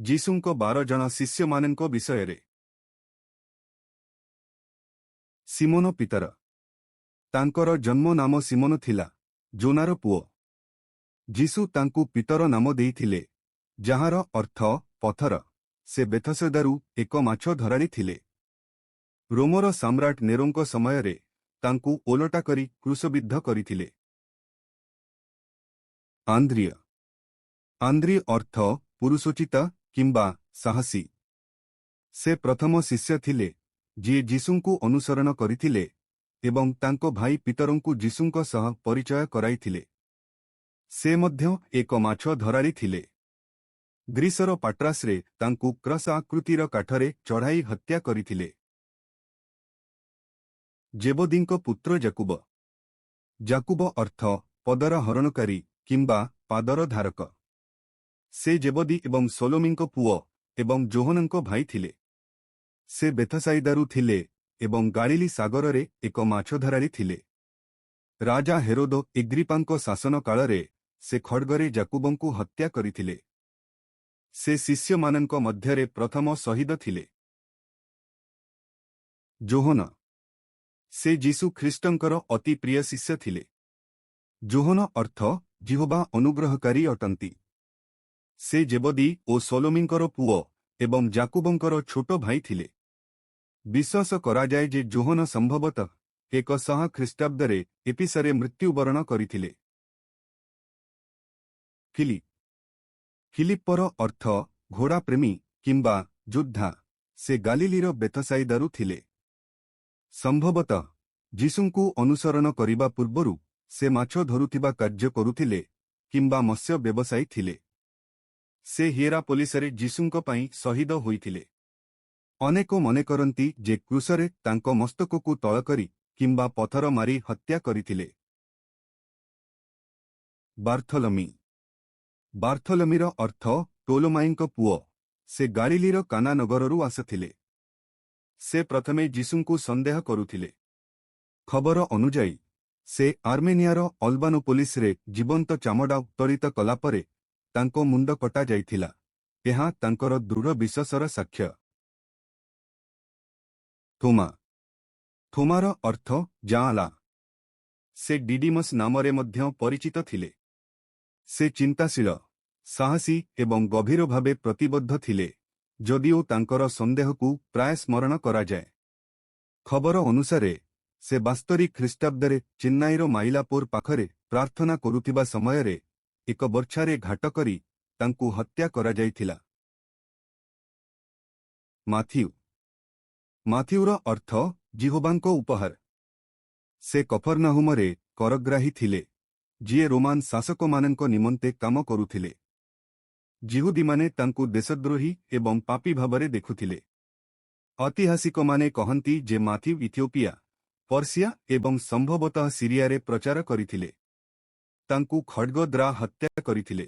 ଯୀଶୁଙ୍କ 12 ଜଣ ଶିଷ୍ୟମାନଙ୍କ ବିଷୟରେ। ସିମୋନ ପିତର। ତାଙ୍କର ଜନ୍ମ ନାମ ସିମୋନ ଥିଲା, ଜୋନାର ପୁଅ। ଯୀଶୁ ତାଙ୍କୁ ପିତର ନାମ ଦେଇଥିଲେ, ଯାହାର ଅର୍ଥ ପଥର। ସେ ବେଥସେଦାରୁ ଏକ ମାଛ ଧରାଳି ଥିଲେ। ରୋମର ସମ୍ରାଟ ନେରୋଙ୍କ ସମୟରେ ତାଙ୍କୁ ଓଲଟା କରି କ୍ରୁଶବିଦ୍ଧ କରିଥିଲେ। ଆନ୍ଦ୍ରିୟ। ଆନ୍ଦ୍ରି ଅର୍ଥ ପୁରୁଷୋଚିତ କିମ୍ବା ସାହସୀ। ସେ ପ୍ରଥମ ଶିଷ୍ୟ ଥିଲେ, ଯିଏ ଯୀଶୁଙ୍କୁ ଅନୁସରଣ କରିଥିଲେ ଏବଂ ତାଙ୍କ ଭାଇ ପିତରଙ୍କୁ ଯୀଶୁଙ୍କ ସହ ପରିଚୟ କରାଇଥିଲେ। ସେ ମଧ୍ୟ ଏକ ମାଛ ଧରାଳି ଥିଲେ। ଗ୍ରୀସର ପାଟ୍ରାସରେ ତାଙ୍କୁ କ୍ରସ ଆକୃତିର କାଠରେ ଚଢ଼ାଇ ହତ୍ୟା କରିଥିଲେ। ଜେବଦୀଙ୍କ ପୁତ୍ର ଯାକୁବ। ଯାକୁବ ଅର୍ଥ ପଦର ହରଣକାରୀ କିମ୍ବା ପାଦର ଧାରକ। ସେ ଜେବଦୀ ଏବଂ ସଲୋମୀଙ୍କ ପୁଅ ଏବଂ ଯୋହନଙ୍କ ଭାଇ ଥିଲେ। ସେ ବେଥସାଇଦାରୁ ଥିଲେ ଏବଂ ଗାଳିଲି ସାଗରରେ ଏକ ମାଛ ଧରାଳି ଥିଲେ। ରାଜା ହେରୋଦ ଏଗ୍ରିପାଙ୍କ ଶାସନ କାଳରେ ସେ ଖଡ୍ଗରେ ଯାକୁବଙ୍କୁ ହତ୍ୟା କରିଥିଲେ। ସେ ଶିଷ୍ୟମାନଙ୍କ ମଧ୍ୟରେ ପ୍ରଥମ ଶହୀଦ ଥିଲେ। ଯୋହନ। ସେ ଯୀଶୁ ଖ୍ରୀଷ୍ଟଙ୍କର ଅତି ପ୍ରିୟ ଶିଷ୍ୟ ଥିଲେ। ଯୋହନ ଅର୍ଥ ଜିହୋବା ଅନୁଗ୍ରହକାରୀ ଅଟନ୍ତି। ସେ ଜେବଦୀ ଓ ସଲୋମୀଙ୍କର ପୁଅ ଏବଂ ଯାକୁବଙ୍କର ଛୋଟ ଭାଇ ଥିଲେ। ବିଶ୍ୱାସ କରାଯାଏ ଯେ ଯୋହନ ସମ୍ଭବତଃ 100 ଖ୍ରୀଷ୍ଟାବ୍ଦରେ ଏପିସରେ ମୃତ୍ୟୁବରଣ କରିଥିଲେ। ଫିଲିପ। ଫିଲିପର ଅର୍ଥ ଘୋଡ଼ା ପ୍ରେମୀ କିମ୍ବା ଯୋଦ୍ଧା। ସେ ଗାଲିଲିର ବେଥସାଇଦାରୁ ଥିଲେ। ସମ୍ଭବତଃ ଯୀଶୁଙ୍କୁ ଅନୁସରଣ କରିବା ପୂର୍ବରୁ ସେ ମାଛ ଧରୁଥିବା କାର୍ଯ୍ୟ କରୁଥିଲେ କିମ୍ବା ମତ୍ସ୍ୟ ବ୍ୟବସାୟୀ ଥିଲେ। ସେ ହିଏରାପୋଲିସରେ ଯୀଶୁଙ୍କ ପାଇଁ ଶହୀଦ ହୋଇଥିଲେ। ଅନେକ ମନେ କରନ୍ତି ଯେ କ୍ରୁଶରେ ତାଙ୍କ ମସ୍ତକକୁ ତଳ କରି କିମ୍ବା ପଥର ମାରି ହତ୍ୟା କରିଥିଲେ। ବାର୍ଥୋଲୋମି। ବାର୍ଥୋଲୋମିର ଅର୍ଥ ଟୋଲୋମାଇଙ୍କ ପୁଅ। ସେ ଗାଳିଲିର କାନା ନଗରରୁ ଆସିଥିଲେ। ସେ ପ୍ରଥମେ ଯୀଶୁଙ୍କୁ ସନ୍ଦେହ କରୁଥିଲେ। ଖବର ଅନୁଯାୟୀ ସେ ଆର୍ମେନିଆର ଅଲବାନୋପୋଲିସରେ ଜୀବନ୍ତ ଚାମଡ଼ା ଉତ୍ତୋଳିତ କଲାପରେ ତାଙ୍କ ମୁଣ୍ଡ କଟାଯାଇଥିଲା। ଏହା ତାଙ୍କର ଦୃଢ଼ ବିଶ୍ୱାସର ସାକ୍ଷ୍ୟ। ଥୋମା। ଥୋମାର ଅର୍ଥ ଯାଆଁଳା। ସେ ଡିଡିମସ୍ ନାମରେ ମଧ୍ୟ ପରିଚିତ ଥିଲେ। ସେ ଚିନ୍ତାଶୀଳ, ସାହସୀ ଏବଂ ଗଭୀର ଭାବେ ପ୍ରତିବଦ୍ଧ ଥିଲେ, ଯଦିଓ ତାଙ୍କର ସନ୍ଦେହକୁ ପ୍ରାୟ ସ୍ମରଣ କରାଯାଏ। ଖବର ଅନୁସାରେ ସେ 72 ଖ୍ରୀଷ୍ଟାବ୍ଦରେ ଚେନ୍ନାଇର ମାଇଲାପୋର ପାଖରେ ପ୍ରାର୍ଥନା କରୁଥିବା ସମୟରେ ଏକ ବର୍ଚ୍ଛାରେ ଘାଟ କରି ତାଙ୍କୁ ହତ୍ୟା କରାଯାଇଥିଲା। ମାଥିଉ। ମାଥିଉର ଅର୍ଥ ଜିହୋବାଙ୍କ ଉପହାର। ସେ କଫର୍ନାହୁମରେ କରଗ୍ରାହୀ ଥିଲେ, ଯିଏ ରୋମାନ ଶାସକମାନଙ୍କ ନିମନ୍ତେ କାମ କରୁଥିଲେ। ଜିହୁଦୀମାନେ ତାଙ୍କୁ ଦେଶଦ୍ରୋହୀ ଏବଂ ପାପୀ ଭାବରେ ଦେଖୁଥିଲେ। ଐତିହାସିକମାନେ କହନ୍ତି ଯେ ମାଥିଉ ଇଥିଓପିଆ, ପର୍ସିଆ ଏବଂ ସମ୍ଭବତଃ ସିରିଆରେ ପ୍ରଚାର କରିଥିଲେ। ତାଙ୍କୁ ଖଡ୍ଗ ଦ୍ୱାରା ହତ୍ୟା କରିଥିଲେ।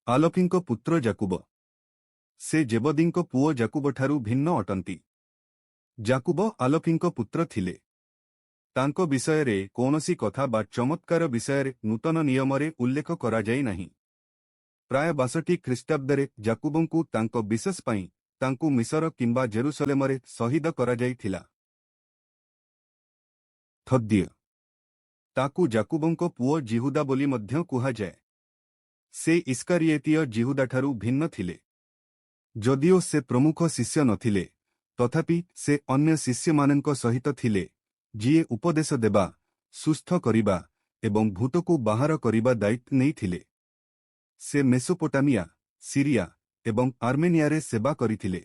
ଆଲଫୀଙ୍କ ପୁତ୍ର ଯାକୁବ। ସେ ଜେବଦୀଙ୍କ ପୁଅ ଯାକୁବଠାରୁ ଭିନ୍ନ ଅଟନ୍ତି। ଯାକୁବ ଆଲଫୀଙ୍କ ପୁତ୍ର ଥିଲେ। ତାଙ୍କ ବିଷୟରେ କୌଣସି କଥା ବା ଚମତ୍କାର ବିଷୟରେ ନୂତନ ନିୟମରେ ଉଲ୍ଲେଖ କରାଯାଇ ନାହିଁ। ପ୍ରାୟ 62 ଖ୍ରୀଷ୍ଟାବ୍ଦରେ ଯାକୁବଙ୍କୁ ତାଙ୍କ ବିଶେଷ ପାଇଁ ତାଙ୍କୁ ମିଶର କିମ୍ବା ଜେରୁସଲେମରେ ଶହୀଦ କରାଯାଇଥିଲା। ଥଦ୍ଦିୟ। ତାକୁ ଯାକୁବଙ୍କ ପୁଅ ଜିହୁଦା ବୋଲି ମଧ୍ୟ କୁହାଯାଏ। ସେ ଇସ୍କାରିଏତୀୟ ଜିହୁଦାଠାରୁ ଭିନ୍ନ ଥିଲେ। ଯଦିଓ ସେ ପ୍ରମୁଖ ଶିଷ୍ୟ ନଥିଲେ, ତଥାପି ସେ ଅନ୍ୟ ଶିଷ୍ୟମାନଙ୍କ ସହିତ ଥିଲେ, ଯିଏ ଉପଦେଶ ଦେବା, ସୁସ୍ଥ କରିବା ଏବଂ ଭୂତକୁ ବାହାର କରିବା ଦାୟିତ୍ୱ ନେଇଥିଲେ। ସେ ମେସୋପୋଟାମିଆ, ସିରିଆ ଏବଂ ଆର୍ମେନିଆରେ ସେବା କରିଥିଲେ।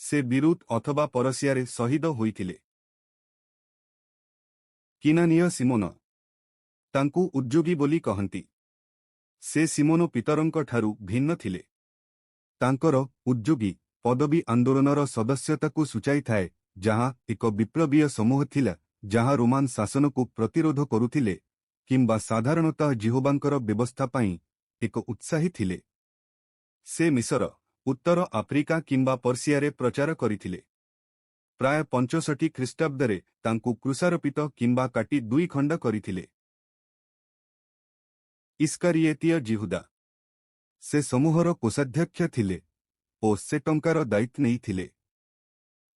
ସେ ବିରୁତ ଅଥବା ପରସିଆରେ ଶହୀଦ ହୋଇଥିଲେ। କିନାନୀୟ ସିମୋନ। ତାଙ୍କୁ ଉଦ୍ଯୋଗୀ ବୋଲି କହନ୍ତି। ସେ ସିମୋନ ପିତରଙ୍କ ଠାରୁ ଭିନ୍ନ ଥିଲେ। ତାଙ୍କର ଉଦ୍ଯୋଗୀ ପଦବୀ ଆନ୍ଦୋଳନର ସଦସ୍ୟତାକୁ ସୂଚାଇଥାଏ, ଯାହା ଏକ ବିପ୍ଳବୀୟ ସମୂହ ଥିଲା ଯାହା ରୋମାନ ଶାସନକୁ ପ୍ରତିରୋଧ କରୁଥିଲେ କିମ୍ବା ସାଧାରଣତଃ ଜିହୋବାଙ୍କର ବ୍ୟବସ୍ଥା ପାଇଁ ଏକ ଉତ୍ସାହୀ ଥିଲେ। ସେ ମିଶର, ଉତ୍ତର ଆଫ୍ରିକା କିମ୍ବା ପର୍ସିଆରେ ପ୍ରଚାର କରିଥିଲେ। ପ୍ରାୟ 65 ଖ୍ରୀଷ୍ଟାବ୍ଦରେ ତାଙ୍କୁ କ୍ରୁଶାରୋପିତ କିମ୍ବା କାଟି 2 ଖଣ୍ଡ କରିଥିଲେ। ଇସ୍କାରିଏତୀୟ ଜିହୁଦା। ସେ ସମୂହର କୋଷାଧ୍ୟକ୍ଷ ଥିଲେ ଓ ସେ ଟଙ୍କାର ଦାୟିତ୍ୱ ନେଇଥିଲେ।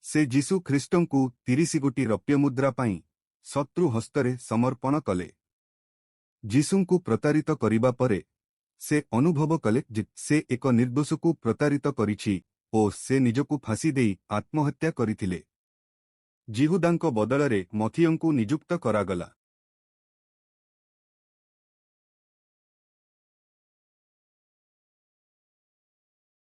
ସେ ଯୀଶୁ ଖ୍ରୀଷ୍ଟଙ୍କୁ 30 ଗୋଟି ରୌପ୍ୟ ମୁଦ୍ରା ପାଇଁ ଶତ୍ରୁ ହସ୍ତରେ ସମର୍ପଣ କଲେ। ଯୀଶୁଙ୍କୁ ପ୍ରତାରିତ କରିବା ପରେ ସେ ଅନୁଭବ କଲେ ଯେ ସେ ଏକ ନିର୍ଦ୍ଦୋଷକୁ ପ୍ରତାରିତ କରିଛି ଓ ସେ ନିଜକୁ ଫାଶୀ ଦେଇ ଆତ୍ମହତ୍ୟା କରିଥିଲେ। ଜିହୁଦାଙ୍କ ବଦଳରେ ମଥିୟଙ୍କୁ ନିଯୁକ୍ତ କରାଗଲା।